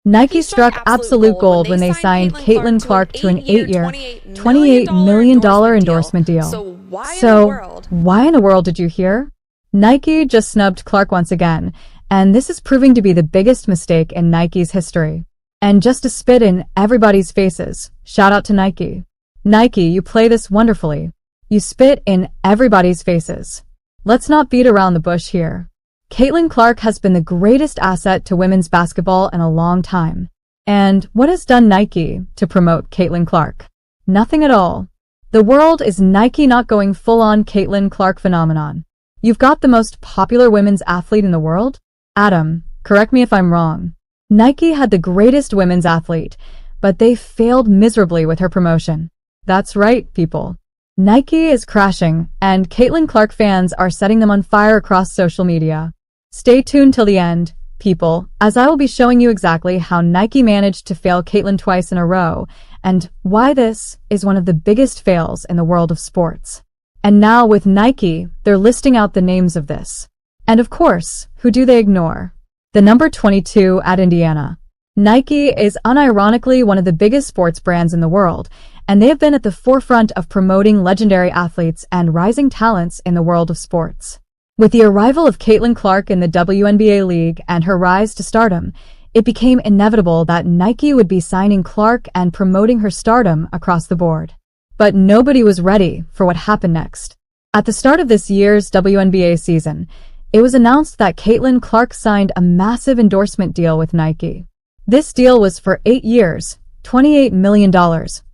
Nike struck absolute gold when they signed Caitlin Clark to an 8-year, $28 million endorsement deal. So, why in the world did you hear? Nike just snubbed Clark once again, and this is proving to be the biggest mistake in Nike's history. And just to spit in everybody's faces, shout out to Nike. Nike, you play this wonderfully. You spit in everybody's faces. Let's not beat around the bush here. Caitlin Clark has been the greatest asset to women's basketball in a long time. And what has done Nike to promote Caitlin Clark? Nothing at all. The world is Nike not going full-on Caitlin Clark phenomenon. You've got the most popular women's athlete in the world? Adam, correct me if I'm wrong. Nike had the greatest women's athlete, but they failed miserably with her promotion. That's right, people. Nike is crashing, and Caitlin Clark fans are setting them on fire across social media. Stay tuned till the end, people, as I will be showing you exactly how Nike managed to fail Caitlin twice in a row, and why this is one of the biggest fails in the world of sports. And now with Nike, they're listing out the names of this. And of course, who do they ignore? The number 22 at Indiana. Nike is unironically one of the biggest sports brands in the world, and they have been at the forefront of promoting legendary athletes and rising talents in the world of sports. With the arrival of Caitlin Clark in the WNBA league and her rise to stardom, it became inevitable that Nike would be signing Clark and promoting her stardom across the board. But nobody was ready for what happened next. At the start of this year's WNBA season, it was announced that Caitlin Clark signed a massive endorsement deal with Nike. This deal was for 8 years, $28 million,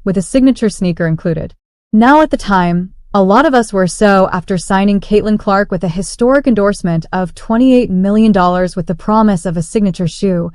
with a signature sneaker included. Now at the time, a lot of us were so after signing Caitlin Clark with a historic endorsement of $28 million with the promise of a signature shoe.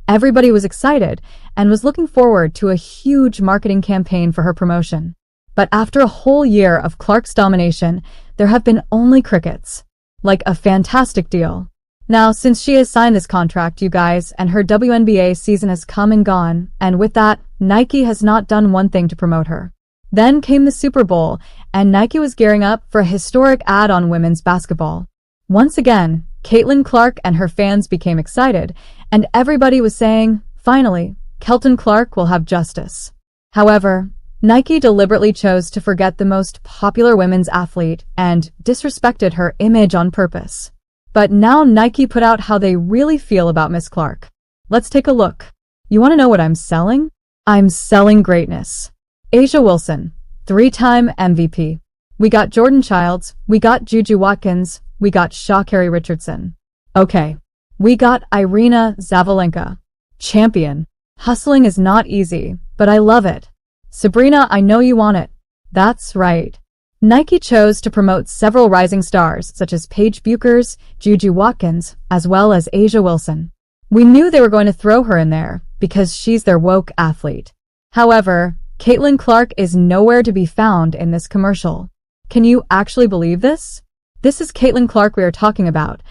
Everybody was excited and was looking forward to a huge marketing campaign for her promotion. But after a whole year of Clark's domination, there have been only crickets. Like a fantastic deal. Now, since she has signed this contract, you guys, and her WNBA season has come and gone, and with that, Nike has not done one thing to promote her. Then came the Super Bowl, and Nike was gearing up for a historic ad on women's basketball. Once again, Caitlin Clark and her fans became excited, and everybody was saying, finally, Caitlin Clark will have justice. However, Nike deliberately chose to forget the most popular women's athlete and disrespected her image on purpose. But now Nike put out how they really feel about Miss Clark. Let's take a look. You want to know what I'm selling? I'm selling greatness. A'ja Wilson, 3-time MVP. We got Jordan Childs, we got Juju Watkins, we got Sha'Carri Richardson. Okay, we got Irina Zabalenka. Champion. Hustling is not easy, but I love it. Sabrina, I know you want it. That's right. Nike chose to promote several rising stars such as Paige Buchers, Juju Watkins, as well as A'ja Wilson. We knew they were going to throw her in there because she's their woke athlete. However, Caitlin Clark is nowhere to be found in this commercial. Can you actually believe this? This is Caitlin Clark we are talking about,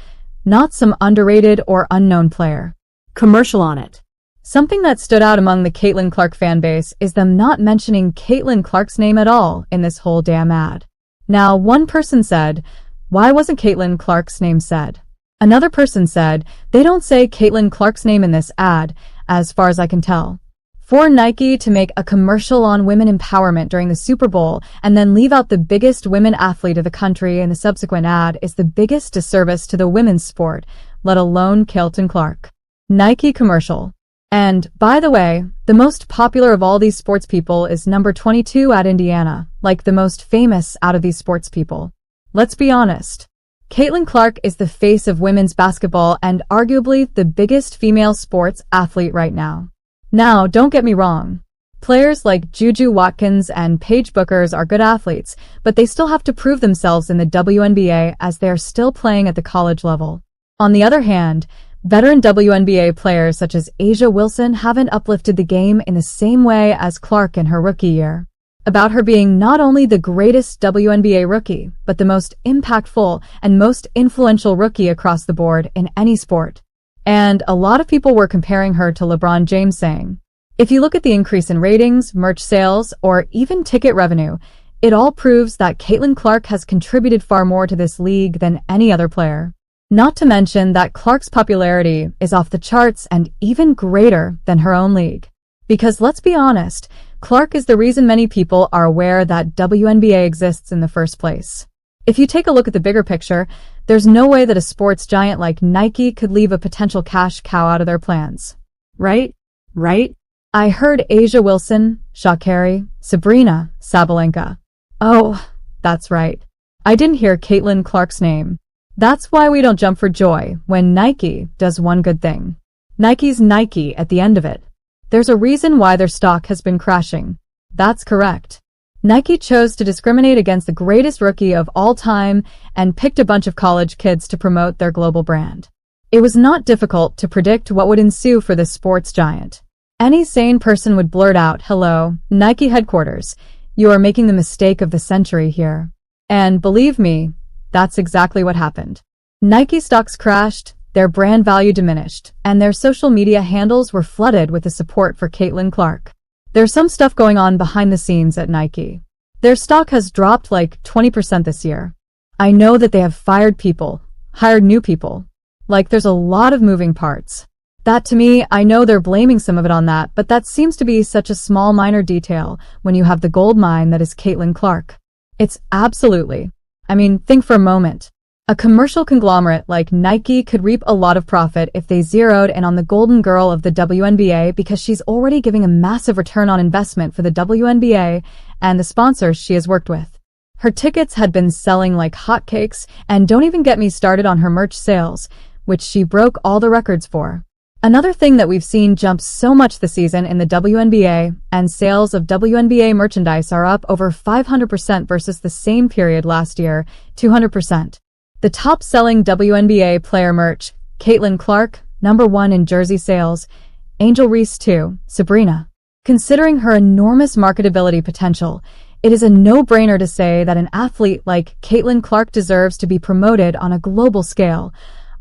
not some underrated or unknown player. Commercial on it. Something that stood out among the Caitlin Clark fanbase is them not mentioning Caitlin Clark's name at all in this whole damn ad. Now, one person said, why wasn't Caitlin Clark's name said? Another person said, they don't say Caitlin Clark's name in this ad, as far as I can tell. For Nike to make a commercial on women empowerment during the Super Bowl and then leave out the biggest women athlete of the country in the subsequent ad is the biggest disservice to the women's sport, let alone Caitlin Clark. Nike commercial. And, by the way, the most popular of all these sports people is number 22 at Indiana, like the most famous out of these sports people. Let's be honest. Caitlin Clark is the face of women's basketball and arguably the biggest female sports athlete right now. Now, don't get me wrong. Players like Juju Watkins and Paige Buchers are good athletes, but they still have to prove themselves in the WNBA as they are still playing at the college level. On the other hand, veteran WNBA players such as A'ja Wilson haven't uplifted the game in the same way as Clark in her rookie year. About her being not only the greatest WNBA rookie, but the most impactful and most influential rookie across the board in any sport. And a lot of people were comparing her to LeBron James, saying, if you look at the increase in ratings, merch sales, or even ticket revenue, it all proves that Caitlin Clark has contributed far more to this league than any other player. Not to mention that Clark's popularity is off the charts and even greater than her own league. Because let's be honest, Clark is the reason many people are aware that WNBA exists in the first place. If you take a look at the bigger picture, there's no way that a sports giant like Nike could leave a potential cash cow out of their plans. Right? I heard A'ja Wilson, Sha'Carri, Sabrina, Sabalenka. Oh, that's right. I didn't hear Caitlin Clark's name. That's why we don't jump for joy when Nike does one good thing. Nike's Nike at the end of it. There's a reason why their stock has been crashing. That's correct. Nike chose to discriminate against the greatest rookie of all time and picked a bunch of college kids to promote their global brand. It was not difficult to predict what would ensue for this sports giant. Any sane person would blurt out, "Hello, Nike headquarters. You are making the mistake of the century here." And believe me, that's exactly what happened. Nike stocks crashed, their brand value diminished, and their social media handles were flooded with the support for Caitlin Clark. There's some stuff going on behind the scenes at Nike. Their stock has dropped like 20% this year. I know that they have fired people, hired new people. Like there's a lot of moving parts. That to me, I know they're blaming some of it on that, but that seems to be such a small minor detail when you have the gold mine that is Caitlin Clark. It's absolutely. I mean, think for a moment. A commercial conglomerate like Nike could reap a lot of profit if they zeroed in on the golden girl of the WNBA because she's already giving a massive return on investment for the WNBA and the sponsors she has worked with. Her tickets had been selling like hotcakes, and don't even get me started on her merch sales, which she broke all the records for. Another thing that we've seen jump so much this season in the WNBA, and sales of WNBA merchandise are up over 500% versus the same period last year, 200%. The top-selling WNBA player merch, Caitlin Clark, #1 in jersey sales, Angel Reese 2, Sabrina. Considering her enormous marketability potential, it is a no-brainer to say that an athlete like Caitlin Clark deserves to be promoted on a global scale,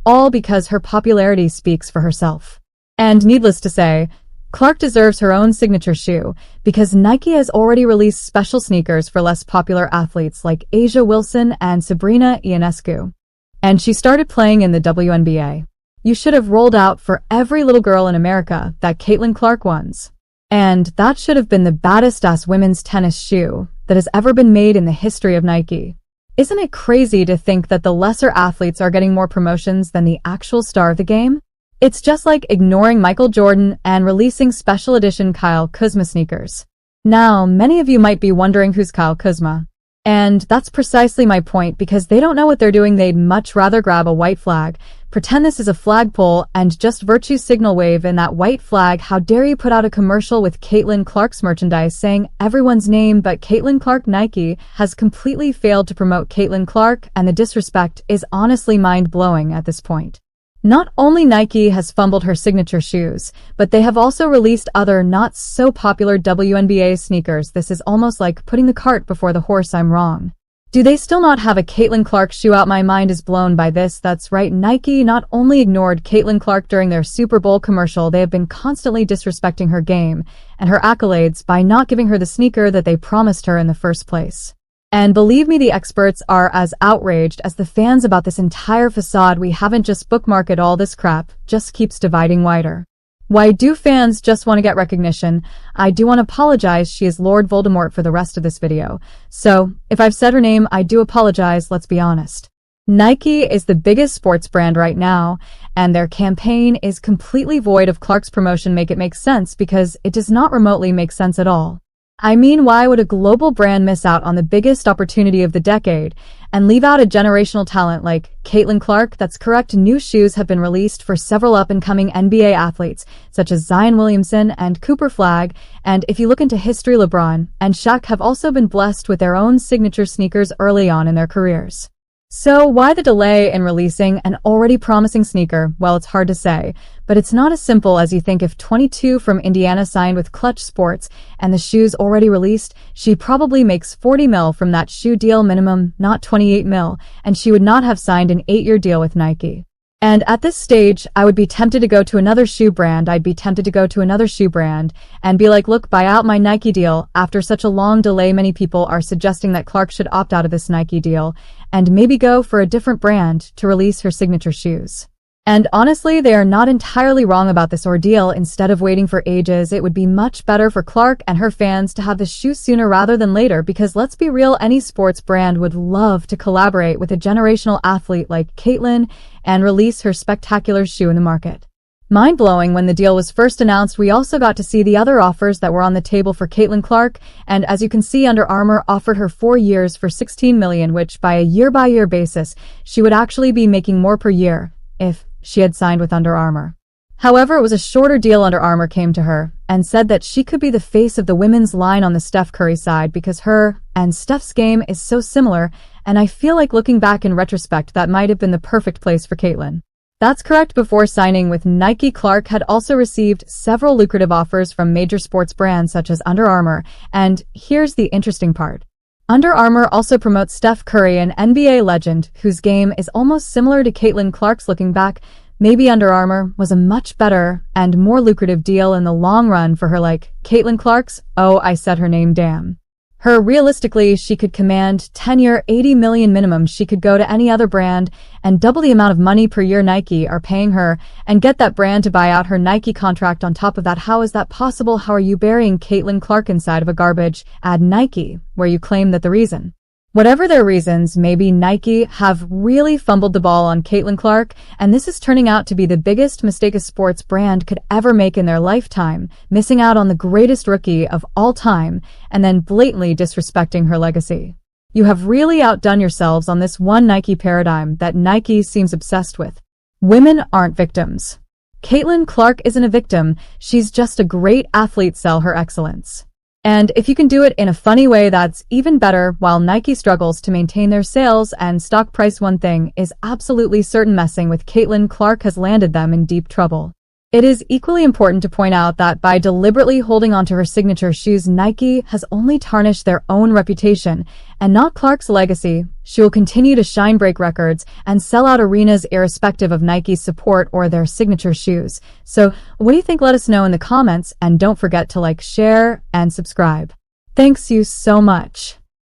all because her popularity speaks for herself. And needless to say, Clark deserves her own signature shoe because Nike has already released special sneakers for less popular athletes like A'ja Wilson and Sabrina Ionescu. And she started playing in the WNBA. You should have rolled out for every little girl in America that Caitlin Clark wants. And that should have been the baddest-ass women's tennis shoe that has ever been made in the history of Nike. Isn't it crazy to think that the lesser athletes are getting more promotions than the actual star of the game? It's just like ignoring Michael Jordan and releasing special edition Kyle Kuzma sneakers. Now, many of you might be wondering who's Kyle Kuzma. And that's precisely my point, because they don't know what they're doing. They'd much rather grab a white flag, pretend this is a flagpole, and just virtue signal wave in that white flag. How dare you put out a commercial with Caitlin Clark's merchandise saying everyone's name but Caitlin Clark? Nike has completely failed to promote Caitlin Clark, and the disrespect is honestly mind-blowing at this point. Not only Nike has fumbled her signature shoes, but they have also released other not-so-popular WNBA sneakers. This is almost like putting the cart before the horse. I'm wrong. Do they still not have a Caitlin Clark shoe out? My mind is blown by this. That's right, Nike not only ignored Caitlin Clark during their Super Bowl commercial, they have been constantly disrespecting her game and her accolades by not giving her the sneaker that they promised her in the first place. And believe me, the experts are as outraged as the fans about this entire facade. We haven't just bookmarked all this crap, just keeps dividing wider. Why do fans just want to get recognition? I do want to apologize. She is Lord Voldemort for the rest of this video. So, if I've said her name, I do apologize. Let's be honest. Nike is the biggest sports brand right now, and their campaign is completely void of Clark's promotion. Make it make sense, because it does not remotely make sense at all. I mean, why would a global brand miss out on the biggest opportunity of the decade and leave out a generational talent like Caitlin Clark? That's correct. New shoes have been released for several up-and-coming NBA athletes, such as Zion Williamson and Cooper Flagg, and if you look into history, LeBron and Shaq have also been blessed with their own signature sneakers early on in their careers. So why the delay in releasing an already promising sneaker? Well, it's hard to say, but it's not as simple as you think. If 22 from Indiana signed with Clutch Sports and the shoe's already released, she probably makes 40 mil from that shoe deal minimum, not 28 mil, and she would not have signed an 8-year deal with Nike. And at this stage, I would be tempted to go to another shoe brand. I'd be tempted to go to another shoe brand and be like, look, buy out my Nike deal. After such a long delay, many people are suggesting that Clark should opt out of this Nike deal and maybe go for a different brand to release her signature shoes. And honestly, they are not entirely wrong about this ordeal. Instead of waiting for ages, it would be much better for Clark and her fans to have the shoe sooner rather than later, because let's be real, any sports brand would love to collaborate with a generational athlete like Caitlyn and release her spectacular shoe in the market. Mind-blowing, when the deal was first announced, we also got to see the other offers that were on the table for Caitlyn Clark, and as you can see, Under Armour offered her 4 years for $16 million, which by a year-by-year basis, she would actually be making more per year if she had signed with Under Armour. However, it was a shorter deal. Under Armour came to her and said that she could be the face of the women's line on the Steph Curry side because her and Steph's game is so similar, and I feel like looking back in retrospect, that might have been the perfect place for Caitlyn. That's correct. Before signing with Nike, Clark had also received several lucrative offers from major sports brands such as Under Armour, and here's the interesting part. Under Armour also promotes Steph Curry, an NBA legend whose game is almost similar to Caitlyn Clark's. Looking back, maybe Under Armour was a much better and more lucrative deal in the long run for her, like Caitlyn Clark's. Oh, I said her name, damn. Her, realistically, she could command 10-year, $80 million minimum. She could go to any other brand and double the amount of money per year Nike are paying her and get that brand to buy out her Nike contract on top of that. How is that possible? How are you burying Caitlyn Clark inside of a garbage ad Nike, where you claim that the reason? Whatever their reasons, maybe Nike have really fumbled the ball on Caitlyn Clark, and this is turning out to be the biggest mistake a sports brand could ever make in their lifetime, missing out on the greatest rookie of all time, and then blatantly disrespecting her legacy. You have really outdone yourselves on this one Nike paradigm that Nike seems obsessed with. Women aren't victims. Caitlyn Clark isn't a victim, she's just a great athlete. Sell her excellence. And if you can do it in a funny way, that's even better. While Nike struggles to maintain their sales and stock price, one thing is absolutely certain: messing with Caitlyn Clark has landed them in deep trouble. It is equally important to point out that by deliberately holding onto her signature shoes, Nike has only tarnished their own reputation and not Clark's legacy. She will continue to shine, break records, and sell out arenas irrespective of Nike's support or their signature shoes. So, what do you think? Let us know in the comments, and don't forget to like, share, and subscribe. Thanks you so much.